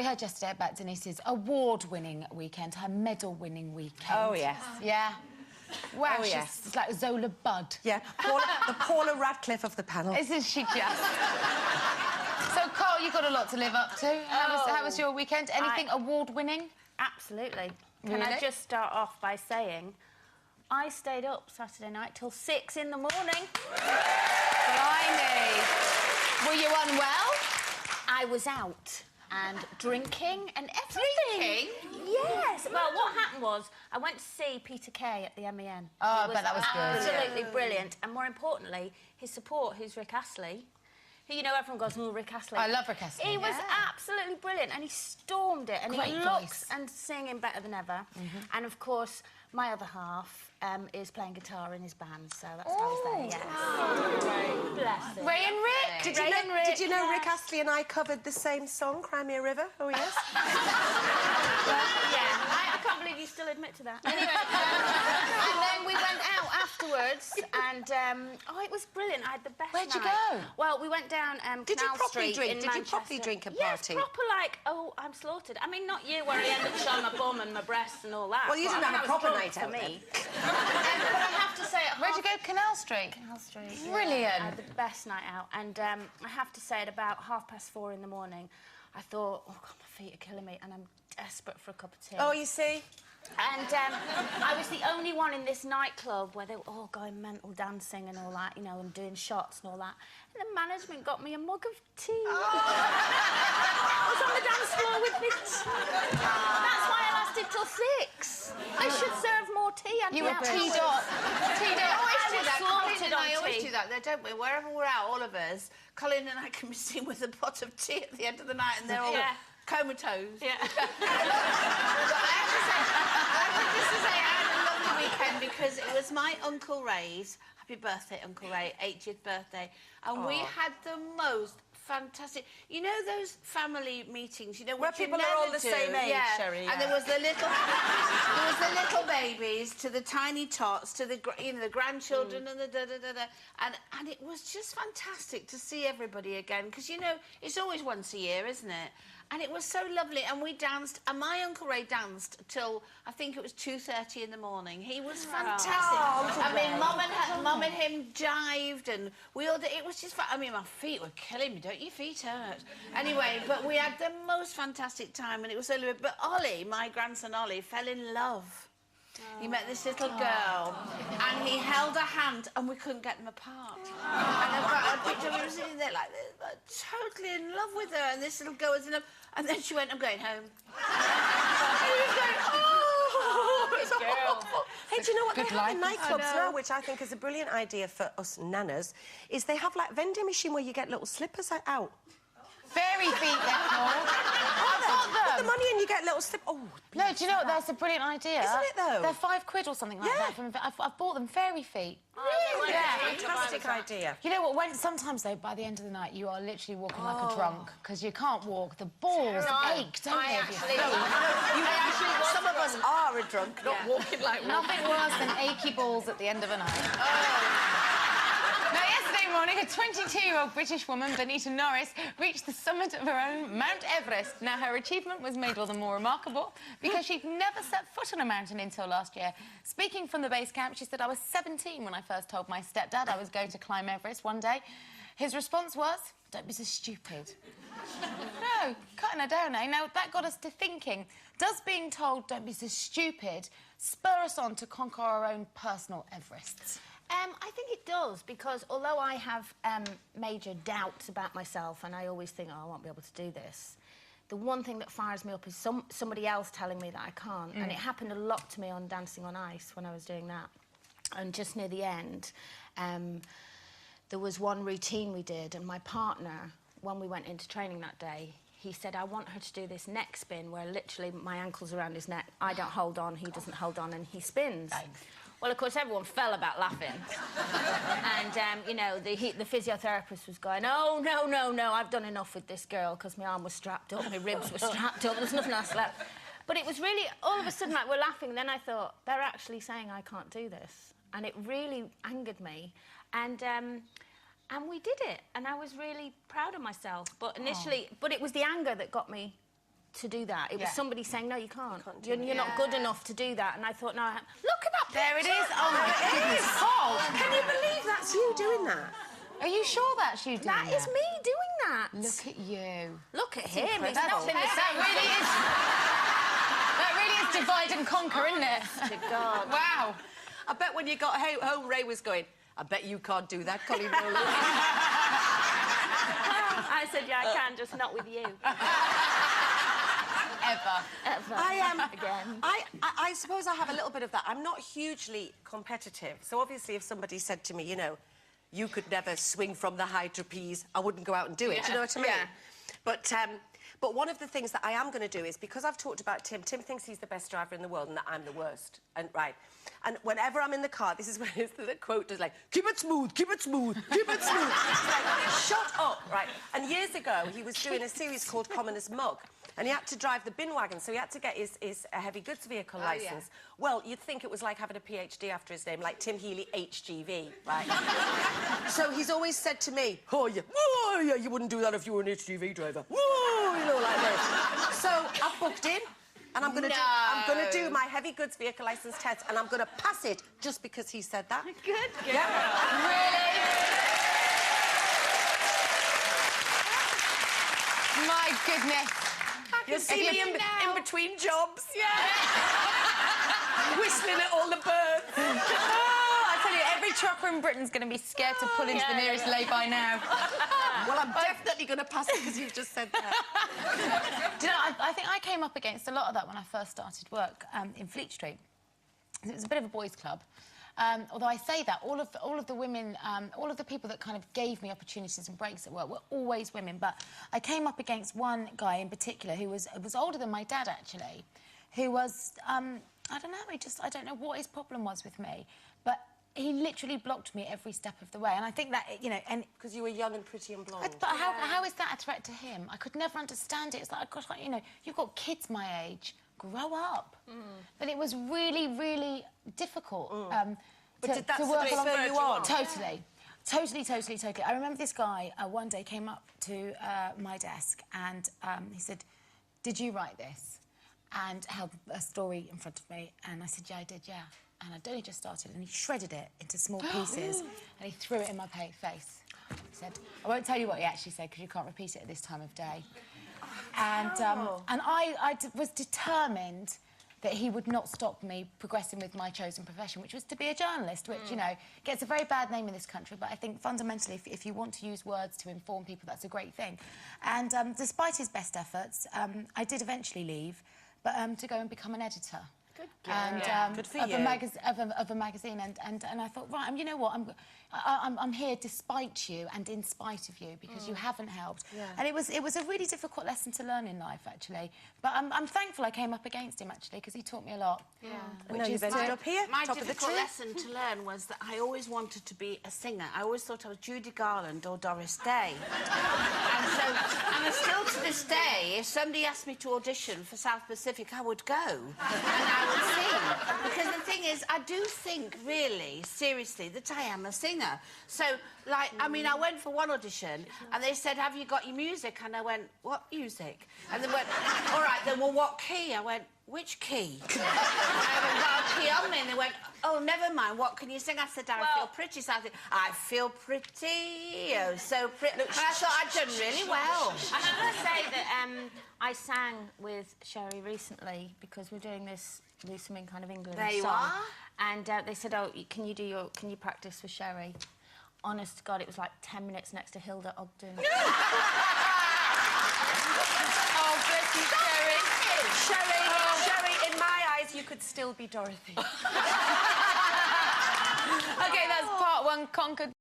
we heard yesterday about Denise's award-winning weekend, her medal-winning weekend. Oh, yes. Yeah. Wow, Oh, she's yes. like Zola Budd. Yeah, the Paula Radcliffe of the panel. Isn't she just? So, Carl, you've got a lot to live up to. How was your weekend? Anything award-winning? Absolutely. Really? Can I just start off by saying I stayed up Saturday night till 6 in the morning. Blimey. Were you unwell? I was out and drinking and everything. Drinking? Yes. Well, what happened was I went to see Peter Kay at the MEN. Oh, I bet that was good. Absolutely brilliant. And more importantly, his support, who's Rick Astley, who, you know, everyone goes, oh, Rick Astley. I love Rick Astley. He was absolutely brilliant and he stormed it and Great he voice. looks and singing better than ever. And, of course, my other half is playing guitar in his band, so that's how I was there, yes. Bless him. Ray and Rick. Did you know Rick Astley and I covered the same song, Crimea River? Oh, yes. Yeah, I can't believe you still admit to that. Anyway, and then we went out afterwards, and it was brilliant. I had the best Where'd you night. go? Well, we went down Did you Canal properly Street drink? in Did you properly Manchester. drink a Yes, party? proper like, oh, I'm slaughtered. I mean, not you, where I end up showing my bum and my breasts and all that. Well, you but didn't I have a mean, I was proper drunk night out for me. But I have to say, where'd you go? Canal Street? Canal Street. Brilliant. Yeah, I had the best night out, and I have to say, at about 4:30 in the morning, I thought, oh God, my feet are killing me, and I'm desperate for a cup of tea. Oh, you see? And I was the only one in this nightclub where they were all going mental dancing and all that, you know, and doing shots and all that. And the management got me a mug of tea. I was on the dance floor with me. That's why I lasted till 6. They should serve more tea. You were teed up. Teed up. Slaughtered on I always tea. do that, though, don't we? Wherever we're out, all of us, Colin and I can be seen with a pot of tea at the end of the night and they're all comatose. Yeah. I have to say, I had a lovely weekend because it was my Uncle Ray's, happy birthday, Uncle Ray, 80th birthday, and we had the most fantastic... You know those family meetings, you know, Where which you people are all never the do? same age, yeah. Sherry, And there was the little babies to the tiny tots to the the grandchildren and the da-da-da-da. And it was just fantastic to see everybody again because, you know, it's always once a year, isn't it? And it was so lovely, and we danced, and my Uncle Ray danced till, I think it was 2:30 in the morning. He was fantastic. I mean, Mum and him jived, and we all did, it was just fun. I mean, my feet were killing me, don't your feet hurt? Anyway, but we had the most fantastic time, and it was so lovely. But Ollie, my grandson Ollie, fell in love. He met this little girl, and he held her hand, and we couldn't get them apart. And I've got a picture of him sitting there like this, totally in love with her, and this little girl was in love. And then she went, I'm going home. And he was going, oh, it's awful. Hey, do you know what they have in life. nightclubs now, which I think is a brilliant idea for us nanas, is they have, like, vending machine where you get little slippers out. Fairy feet, they're called. I've got Put the them. money in, you get little slip... Oh, No, do you know what? That's a brilliant idea. Isn't it, though? They're £5 or something like that. I've bought them, fairy feet. Really? Yeah. fantastic idea. You know what? Sometimes, though, by the end of the night, you are literally walking like a drunk because you can't walk. The balls ache, don't they? Some of us are a drunk, not walking like one. Nothing worse than achy balls at the end of a night. Now, yesterday morning, a 22-year-old British woman, Benita Norris, reached the summit of her own Mount Everest. Now, her achievement was made all the more remarkable because she'd never set foot on a mountain until last year. Speaking from the base camp, she said, I was 17 when I first told my stepdad I was going to climb Everest one day. His response was, don't be so stupid. No, cutting her down, eh? Now, that got us to thinking, does being told don't be so stupid spur us on to conquer our own personal Everests? I think it does, because although I have major doubts about myself and I always think, oh, I won't be able to do this, the one thing that fires me up is somebody else telling me that I can't. And it happened a lot to me on Dancing on Ice when I was doing that. And just near the end, there was one routine we did, and my partner, when we went into training that day, he said, I want her to do this neck spin where literally my ankle's around his neck, I don't hold on, he doesn't hold on, and he spins. Thanks. Well, of course, everyone fell about laughing. And, you know, the physiotherapist was going, oh, no, I've done enough with this girl, because my arm was strapped up, my ribs were strapped up, there's nothing else left. But it was really, all of a sudden, like, we're laughing, and then I thought, they're actually saying I can't do this. And it really angered me. And we did it, and I was really proud of myself. But initially, but it was the anger that got me to do that. It was Yeah. somebody saying, no, you can't. can't do You're not good enough to do that. And I thought, no, look at that There it picture. is. Oh, my goodness. Oh, Can you believe that's you doing that? are you sure that's you doing That is me doing that. Look at you. Look at him. It's That's nothing the that same. really is. That really is divide and conquer, isn't it? To God. Wow. I bet when you got home, Ray was going, I bet you can't do that, Colleen Rowland. I said, yeah, I can, just not with you. Ever. Ever. Again. I suppose I have a little bit of that. I'm not hugely competitive. So obviously if somebody said to me, you know, you could never swing from the high trapeze, I wouldn't go out and do it. Do you know what I mean? Yeah. But one of the things that I am going to do is, because I've talked about Tim thinks he's the best driver in the world and that I'm the worst. And whenever I'm in the car, this is when the quote is like, keep it smooth, keep it smooth, keep it smooth. It's like, shut up, right? And years ago, he was doing a series called Commoner's Mug, and he had to drive the bin wagon, so he had to get his heavy goods vehicle licence. Well, you'd think it was like having a PhD after his name, like Tim Healy, HGV, right? So he's always said to me, oh, yeah, you wouldn't do that if you were an HGV driver. Whoa, you know, like this. So I've booked in, and I'm going to do my heavy goods vehicle licence test, and I'm going to pass it just because he said that. Good. Yeah. Really? My goodness. You'll see me in between jobs. Yeah. Whistling at all the birds. Oh, I tell you, every trucker in Britain's going to be scared to pull into the nearest lay-by now. Well, I'm definitely going to pass it because you've just said that. Do you know, I think I came up against a lot of that when I first started work in Fleet Street. It was a bit of a boys' club. Although I say that, all of the women, all of the people that kind of gave me opportunities and breaks at work were always women. But I came up against one guy in particular who was older than my dad, actually, who was, I don't know, I don't know what his problem was with me, but he literally blocked me every step of the way. And I think that, you know, and... Because you were young and pretty and blonde. But how is that a threat to him? I could never understand it. It's like, gosh, you know, you've got kids my age. Grow up. But it was really, really difficult But did that to work along. spur you on? Totally. I remember this guy one day came up to my desk and he said, did you write this? And held a story in front of me. And I said, yeah, I did, yeah. And I'd only just started, and he shredded it into small pieces and he threw it in my face. He said, I won't tell you what he actually said because you can't repeat it at this time of day. And I was determined that he would not stop me progressing with my chosen profession, which was to be a journalist, which, you know, gets a very bad name in this country, but I think fundamentally, if you want to use words to inform people, that's a great thing. And despite his best efforts, I did eventually leave, but to go and become an editor. And Good for of you. a magazine, and I thought, right, you know what, I'm here despite you and in spite of you because you haven't helped. And it was a really difficult lesson to learn in life, actually. But I'm thankful I came up against him, actually, because he taught me a lot. Now you've ended up here, My top of the difficult tree. lesson to learn was that I always wanted to be a singer. I always thought I was Judy Garland or Doris Day. and still to this day, if somebody asked me to audition for South Pacific, I would go and I would sing. Because the thing is, I do think, really, seriously, that I am a singer. So, like, I mean, I went for one audition and they said, have you got your music? And I went, what music? And they went, all right, then, well, what key? I went, which key? I haven't got a key on me. And they went, oh, never mind, what can you sing? I said, I feel pretty. So I said, I feel pretty, oh, so pretty. And I thought I'd done really well. I should just say that I sang with Sherry recently because we're doing this Do Something Kind of England There you song. are. And they said, oh, can you practice with Sherry? Honest to God, it was like 10 minutes next to Hilda Ogden. Oh, bless you, Sherry. Sherry, in my eyes, you could still be Dorothy. OK, that's part one conquered.